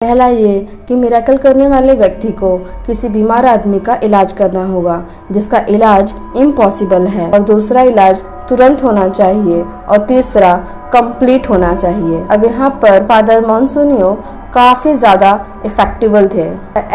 पहला ये कि मिरेकल करने वाले व्यक्ति को किसी बीमार आदमी का इलाज करना होगा जिसका इलाज इम्पॉसिबल है, और दूसरा इलाज तुरंत होना चाहिए, और तीसरा कंप्लीट होना चाहिए। अब यहाँ पर फादर मॉन्सोनियो काफ़ी ज़्यादा इफेक्टिबल थे,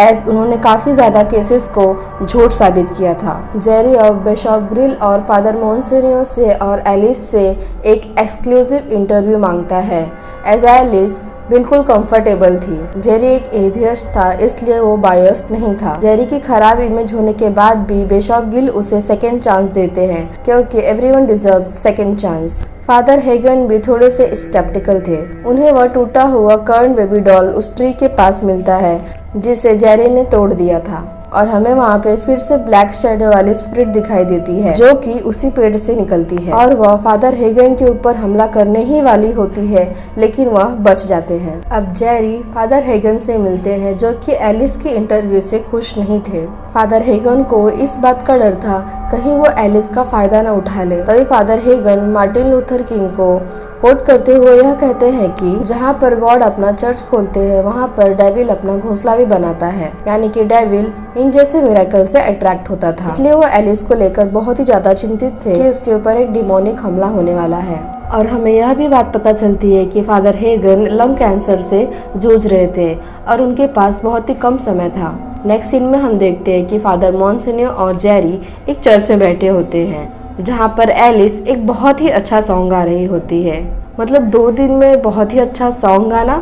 एज उन्होंने काफ़ी ज़्यादा केसेस को झूठ साबित किया था। जेरी अब बिशप ग्रिल और फादर मॉन्सोनियो से और एलिस से एक एक्सक्लूसिव इंटरव्यू मांगता है, एज एलिस बिल्कुल कंफर्टेबल थी। जेरी एक एथियस्ट था, इसलिए वो बायस्ड नहीं था। जेरी की खराब इमेज होने के बाद भी बिशप गिल उसे सेकेंड चांस देते हैं, क्योंकि everyone deserves second chance. Father Hagin भी थोड़े से स्केप्टिकल थे। उन्हें वह टूटा हुआ कर्न बेबी डॉल उस ट्री के पास मिलता है जिसे जेरी ने तोड़ दिया था, और हमें वहाँ पे फिर से ब्लैक शैडो वाली स्पिरिट दिखाई देती है जो कि उसी पेड़ से निकलती है, और वह फादर हेगन के ऊपर हमला करने ही वाली होती है, लेकिन वह बच जाते हैं। अब जेरी फादर हेगन से मिलते हैं जो कि एलिस की इंटरव्यू से खुश नहीं थे। फादर हेगन को इस बात का डर था कहीं वो एलिस का फायदा न उठा ले। तभी father Hagin Martin Luther king को कोट करते हुए यह कहते हैं कि जहाँ पर गॉड अपना चर्च खोलते हैं वहाँ पर डेविल अपना घोंसला भी बनाता है, यानी कि डेविल इन जैसे मिरेकल से अट्रैक्ट होता था। इसलिए वो एलिस को लेकर बहुत ही ज्यादा चिंतित थे कि उसके ऊपर एक डिमोनिक हमला होने वाला है। और हमें यह भी बात पता चलती है कि फादर हेगन लंग कैंसर से जूझ रहे थे और उनके पास बहुत ही कम समय था। नेक्स्ट सीन में हम देखते हैं कि फादर मॉन्सोनियो और जेरी एक चर्च में बैठे होते हैं, जहाँ पर एलिस एक बहुत ही अच्छा सॉन्ग गा रही होती है। मतलब 2 दिन में बहुत ही अच्छा सॉन्ग गाना,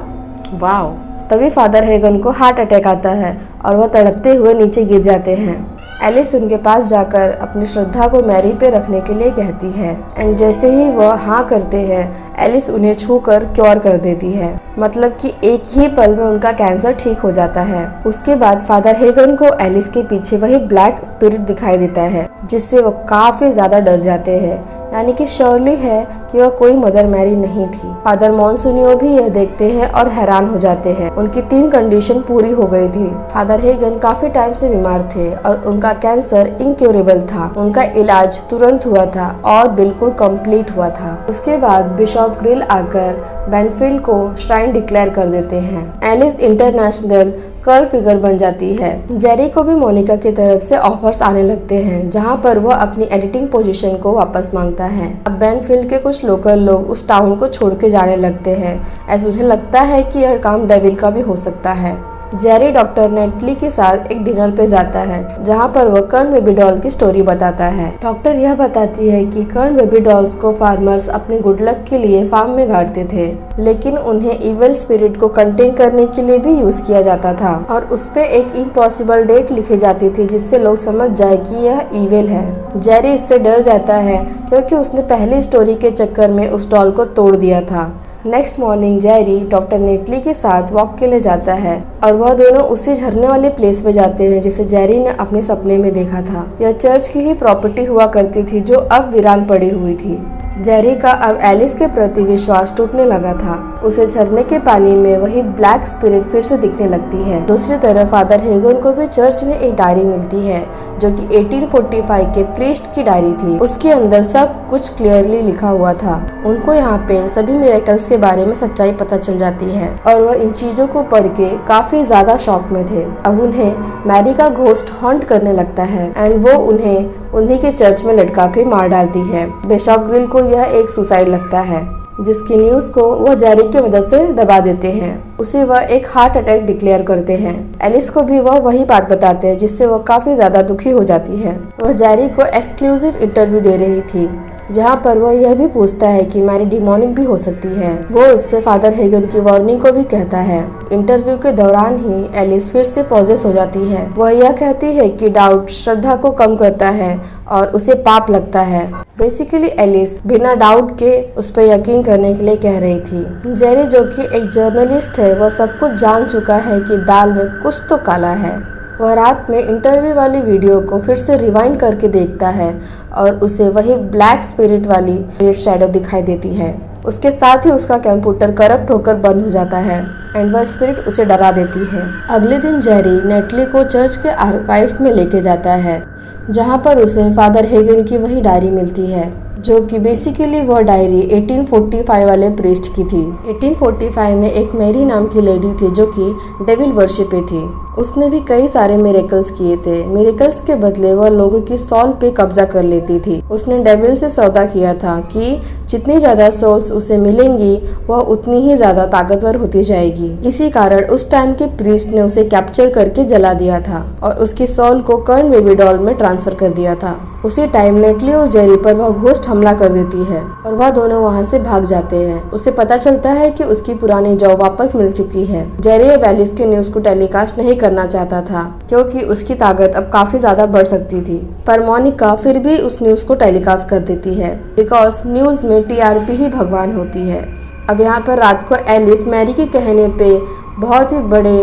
वाव। तभी फादर हेगन को हार्ट अटैक आता है और वह तड़पते हुए नीचे गिर जाते हैं। एलिस उनके पास जाकर अपनी श्रद्धा को मैरी पे रखने के लिए कहती है, एंड जैसे ही वह हाँ करते हैं एलिस उन्हें छूकर क्योर कर देती है। मतलब कि एक ही पल में उनका कैंसर ठीक हो जाता है। उसके बाद फादर हेगन को एलिस के पीछे वही ब्लैक स्पिरिट दिखाई देता है, जिससे वो काफी ज्यादा डर जाते हैं, यानी कि श्योरली है कि वह कोई मदर मैरी नहीं थी। फादर मॉन्सोनियो भी यह देखते हैं और हैरान हो जाते हैं। उनकी 3 कंडीशन पूरी हो गई थी। फादर हेगन काफी टाइम से बीमार थे और उनका कैंसर इनक्योरेबल था। उनका इलाज तुरंत हुआ था और बिल्कुल कंप्लीट हुआ था। उसके बाद बिशप ग्रिल आकर बेनफील्ड को श्राइन डिक्लेयर कर देते हैं। एलिस इंटरनेशनल कर्ल फिगर बन जाती है। जेरी को भी मोनिका की तरफ से ऑफर्स आने लगते हैं, जहां पर वह अपनी एडिटिंग पोजीशन को वापस मांगता है। अब बेनफील्ड के कुछ लोकल लोग उस टाउन को छोड़ के जाने लगते हैं, ऐसे उन्हें लगता है कि यह काम डेविल का भी हो सकता है। जेरी डॉक्टर नेटली के साथ एक डिनर पे जाता है, जहाँ पर वह कर्न बेबी डॉल की स्टोरी बताता है। डॉक्टर यह बताती है कि कर्न बेबी डॉल्स को फार्मर्स अपने गुड लक के लिए फार्म में गाड़ते थे, लेकिन उन्हें इविल स्पिरिट को कंटेन करने के लिए भी यूज किया जाता था, और उस पे एक इम्पॉसिबल डेट लिखी जाती थी जिससे लोग समझ जाए कि यह इविल है। जेरी इससे डर जाता है क्योंकि उसने पहली स्टोरी के चक्कर में उस डॉल को तोड़ दिया था। Next morning Jerry doctor neatly के साथ वॉक के लिए जाता है और वह दोनों उसी झरने वाले प्लेस पे जाते हैं जिसे जेरी ने अपने सपने में देखा था। यह चर्च की ही प्रॉपर्टी हुआ करती थी जो अब वीरान पड़ी हुई थी। जेरी का अब एलिस के प्रति विश्वास टूटने लगा था। उसे झरने के पानी में वही ब्लैक स्पिरिट फिर से दिखने लगती है। दूसरी तरफ फादर हेगन को भी चर्च में एक डायरी मिलती है जो कि 1845 के प्रीस्ट की डायरी थी। उसके अंदर सब कुछ क्लियरली लिखा हुआ था। उनको यहाँ पे सभी मिरेकल्स के बारे में सच्चाई पता चल जाती है और वह इन चीजों को पढ़ के काफी ज्यादा शॉक में थे। अब उन्हें मैरी का घोस्ट हॉन्ट करने लगता है एंड वो उन्हें उन्हीं के चर्च में लटका के मार डालती है। बिशप ग्रिल को यह एक सुसाइड लगता है, जिसकी न्यूज को वह जेरी की मदद से दबा देते हैं। उसे वह एक हार्ट अटैक डिक्लेयर करते हैं। एलिस को भी वह वही बात बताते हैं, जिससे वह काफी ज्यादा दुखी हो जाती है। वह जेरी को एक्सक्लूसिव इंटरव्यू दे रही थी, जहाँ पर वह यह भी पूछता है कि मैरी डिमोनिक भी हो सकती है। वो उससे फादर हेगन की वार्निंग को भी कहता है। इंटरव्यू के दौरान ही एलिस फिर से पॉजेस हो जाती है। वह यह कहती है कि डाउट श्रद्धा को कम करता है और उसे पाप लगता है। बेसिकली एलिस बिना डाउट के उस पर यकीन करने के लिए कह रही थी। जेरी जो कि एक जर्नलिस्ट है, वह सब कुछ जान चुका है कि दाल में कुछ तो काला है। वह रात में इंटरव्यू वाली वीडियो को फिर से रिवाइंड करके देखता है और उसे वही ब्लैक स्पिरिट वाली रेड शैडो दिखाई देती है। उसके साथ ही उसका कंप्यूटर करप्ट होकर बंद हो जाता है एंड वह स्पिरिट उसे डरा देती है। अगले दिन जेरी नेटली को चर्च के आर्काइव में लेके जाता है, जहाँ पर उसे फादर हेगन की वही डायरी मिलती है। जो कि बेसिकली वह डायरी 1845 वाले प्रीस्ट की थी। 1845 में एक मैरी नाम की लेडी थी जो कि डेविल वर्शिपे थी। उसने भी कई सारे मिरेकल्स किए थे। मिरेकल्स के बदले वह लोगों की सोल पे कब्जा कर लेती थी। उसने डेविल से सौदा किया था कि जितनी ज्यादा सोल्स उसे मिलेंगी वह उतनी ही ज्यादा ताकतवर होती जाएगी। इसी कारण उस टाइम के प्रीस्ट ने उसे कैप्चर करके जला दिया था और उसकी सोल को कर्न बेबी डॉल में ट्रांसफर कर दिया था। उसी टाइम नेटली और जेरी पर वह घोस्ट हमला कर देती है और वह दोनों वहां से भाग जाते हैं। उसे पता चलता है कि उसकी पुरानी जॉब वापस मिल चुकी है। जेरी अब एलिस के न्यूज को टेलीकास्ट नहीं करना चाहता था क्योंकि उसकी ताकत अब काफी ज्यादा बढ़ सकती थी, पर मोनिका फिर भी उस न्यूज को टेलीकास्ट कर देती है बिकॉज न्यूज में टीआरपी ही भगवान होती है। अब यहाँ पर रात को एलिस मैरी के कहने पे बहुत ही बड़े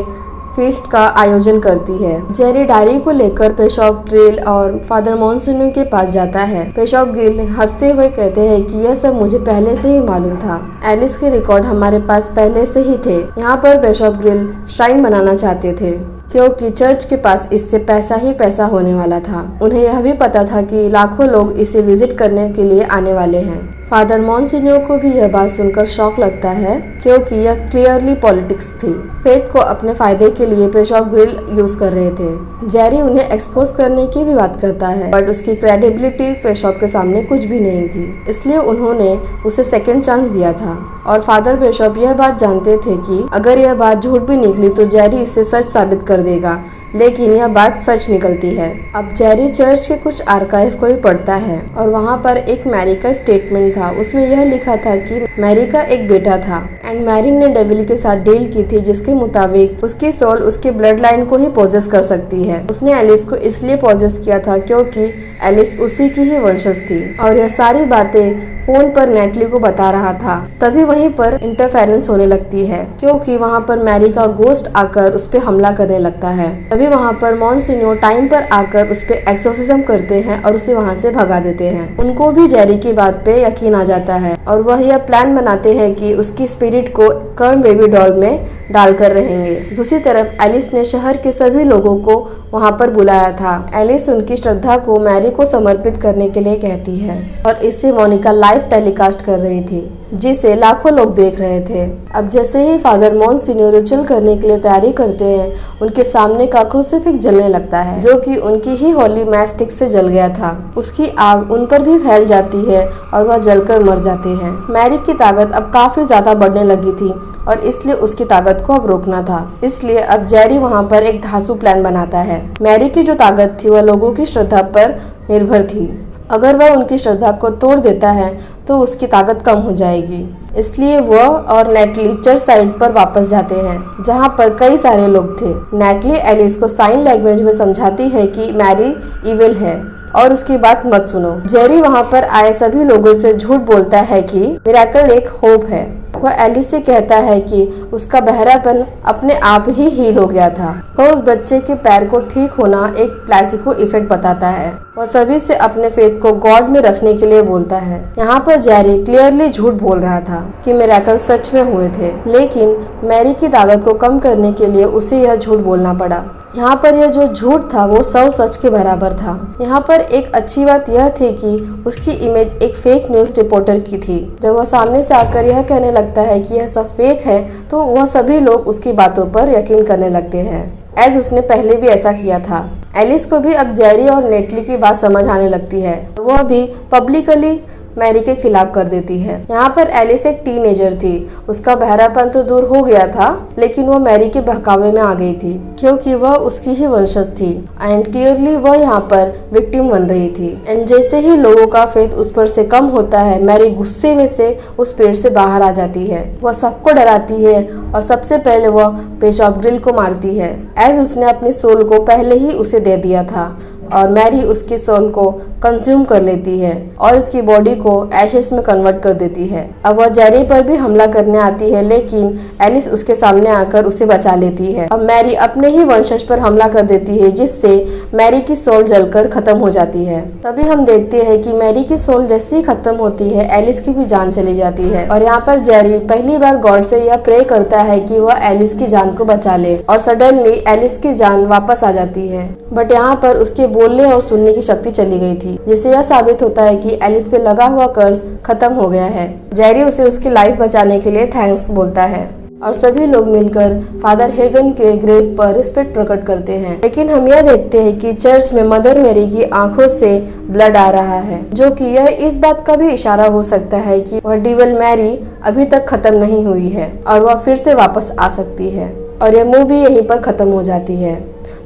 फीस्ट का आयोजन करती है। जेरी डायरी को लेकर पेशॉप ग्रिल और फादर मॉन्सिन्यू के पास जाता है। पेशॉप ग्रिल हंसते हुए कहते हैं कि यह सब मुझे पहले से ही मालूम था। एलिस के रिकॉर्ड हमारे पास पहले से ही थे। यहाँ पर पेशॉप ग्रिल श्राइन बनाना चाहते थे क्योंकि चर्च के पास इससे पैसा ही पैसा होने वाला था। उन्हें यह भी पता था कि लाखों लोग इसे विजिट करने के लिए आने वाले हैं। फादर मॉन्सिन्यू को भी यह बात सुनकर शॉक लगता है क्योंकि यह क्लियरली पॉलिटिक्स थी। फेथ को अपने फायदे के लिए पेशॉप ग्रिल यूज कर रहे थे। जेरी उन्हें एक्सपोज करने की भी बात करता है बट उसकी क्रेडिबिलिटी पेशॉप के सामने कुछ भी नहीं थी, इसलिए उन्होंने उसे सेकंड चांस दिया था। और फादर पेशॉप यह बात जानते थे कि अगर यह बात झूठ भी निकली तो जेरी इसे सच साबित कर देगा, लेकिन यह बात सच निकलती है। अब जेरी चर्च के कुछ आर्काइव को ही पढ़ता है और वहाँ पर एक मैरी का स्टेटमेंट था। उसमें यह लिखा था कि मैरी का एक बेटा था एंड मैरी ने डेविल के साथ डील की थी जिसके मुताबिक उसकी सोल उसके ब्लड लाइन को ही पोजेस कर सकती है। उसने एलिस को इसलिए पोजेस किया था क्योंकि एलिस उसी की ही वंशज थी और यह सारी बातें फोन पर नेटली को बता रहा था। तभी वहीं पर इंटरफेरेंस होने लगती है क्योंकि वहाँ पर मैरी का गोस्ट आकर उस पर हमला करने लगता है। तभी वहाँ पर मॉन्सिन्यू टाइम पर आकर उस पर एक्सोर्सिज्म करते हैं और उसे वहाँ से भगा देते हैं। उनको भी जेरी की बात पे यकीन आ जाता है और वह यह प्लान बनाते हैं कि उसकी स्पिरिट को कर्न बेबी डॉल में डालकर रहेंगे। दूसरी तरफ एलिस ने शहर के सभी लोगों को वहाँ पर बुलाया था। एलिस उनकी श्रद्धा को मैरी को समर्पित करने के लिए कहती है और इससे मोनिका लाइव टेलीकास्ट कर रही थी जिसे लाखों लोग देख रहे थे। अब जैसे ही फादर मॉन्सिन्यू रिचुअल करने के लिए तैयारी करते हैं, उनके सामने का क्रूसिफिक्स जलने लगता है जो कि उनकी ही होली मैस स्टिक से जल गया था। उसकी आग उन पर भी फैल जाती है और वह जलकर मर जाते हैं। मैरी की ताकत अब काफी ज्यादा बढ़ने लगी थी और इसलिए उसकी ताकत को अब रोकना था। इसलिए अब जेरी वहाँ पर एक धांसू प्लान बनाता है। मैरी की जो ताकत थी वह लोगों की श्रद्धा पर निर्भर थी। अगर वह उनकी श्रद्धा को तोड़ देता है तो उसकी ताकत कम हो जाएगी। इसलिए वह और नेटली चर्च साइड पर वापस जाते हैं जहां पर कई सारे लोग थे। नेटली एलिस को साइन लैंग्वेज में समझाती है कि मैरी इविल है और उसकी बात मत सुनो। जेरी वहां पर आए सभी लोगों से झूठ बोलता है कि मिरेकल एक होप है। वह एलिस से कहता है कि उसका बहरापन अपने आप ही हील हो गया था। वह उस बच्चे के पैर को ठीक होना एक प्लेसिबो इफेक्ट बताता है। वह सभी से अपने फेथ को गॉड में रखने के लिए बोलता है। यहाँ पर जेरी क्लियरली झूठ बोल रहा था कि मिरेकल सच में हुए थे, लेकिन मैरी की ताकत को कम करने के लिए उसे यह झूठ बोलना पड़ा। यहाँ पर यह जो झूठ था वो 100 सच के बराबर था। यहाँ पर एक अच्छी बात यह थी कि उसकी इमेज एक फेक न्यूज रिपोर्टर की थी। जब वह सामने से आकर यह कहने लगता है कि यह सब फेक है तो वह सभी लोग उसकी बातों पर यकीन करने लगते हैं, एज उसने पहले भी ऐसा किया था। एलिस को भी अब जेरी और नेटली की बात समझ आने लगती है। वह भी पब्लिकली मैरी के खिलाफ कर देती है। यहाँ पर एलिस एक टीनेजर थी। उसका बहरापन तो दूर हो गया था, लेकिन वो मैरी के बहकावे में आ गई थी क्योंकि वह उसकी ही वंशज थी एंड क्लियरली वह यहाँ पर विक्टिम बन रही थी। एंड जैसे ही लोगों का फेथ उस पर से कम होता है, मैरी गुस्से में से उस पेड़ से बाहर आ जाती है। वह सबको डराती है और सबसे पहले वह पेशॉप ग्रिल को मारती है, एज उसने अपनी सोल को पहले ही उसे दे दिया था और मैरी उसकी सोल को कंज्यूम कर लेती है और उसकी बॉडी को एशेस में कन्वर्ट कर देती है। अब वह जेरी पर भी हमला करने आती है, लेकिन एलिस उसके सामने आकर उसे बचा लेती है। अब मैरी अपने ही वंशज पर हमला कर देती है जिससे मैरी की सोल जलकर खत्म हो जाती है। तभी हम देखते हैं कि मैरी की सोल जैसे ही खत्म होती है, एलिस की भी जान चली जाती है और यहाँ पर जेरी पहली बार गॉड से यह प्रे करता है कि वह एलिस की जान को बचा ले और सडनली एलिस की जान वापस आ जाती है। बट यहाँ पर उसके बोलने और सुनने की शक्ति चली गई थी, जिससे यह साबित होता है कि एलिस पे लगा हुआ कर्ज खत्म हो गया है। जेरी उसे उसकी लाइफ बचाने के लिए थैंक्स बोलता है और सभी लोग मिलकर फादर हेगन के ग्रेव पर रिस्पेक्ट प्रकट करते हैं। लेकिन हम यह देखते हैं कि चर्च में मदर मेरी की आंखों से ब्लड आ रहा है, जो कि यह इस बात का भी इशारा हो सकता है कि वह डेविल मैरी अभी तक खत्म नहीं हुई है और वह फिर से वापस आ सकती है। और यह मूवी यहीं पर खत्म हो जाती है।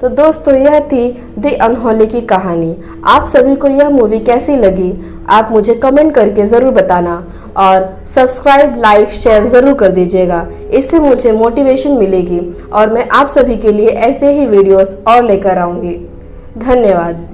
तो दोस्तों, यह थी द अनहोली की कहानी। आप सभी को यह मूवी कैसी लगी, आप मुझे कमेंट करके ज़रूर बताना और सब्सक्राइब, लाइक, शेयर ज़रूर कर दीजिएगा। इससे मुझे मोटिवेशन मिलेगी और मैं आप सभी के लिए ऐसे ही वीडियोस और लेकर आऊँगी। धन्यवाद।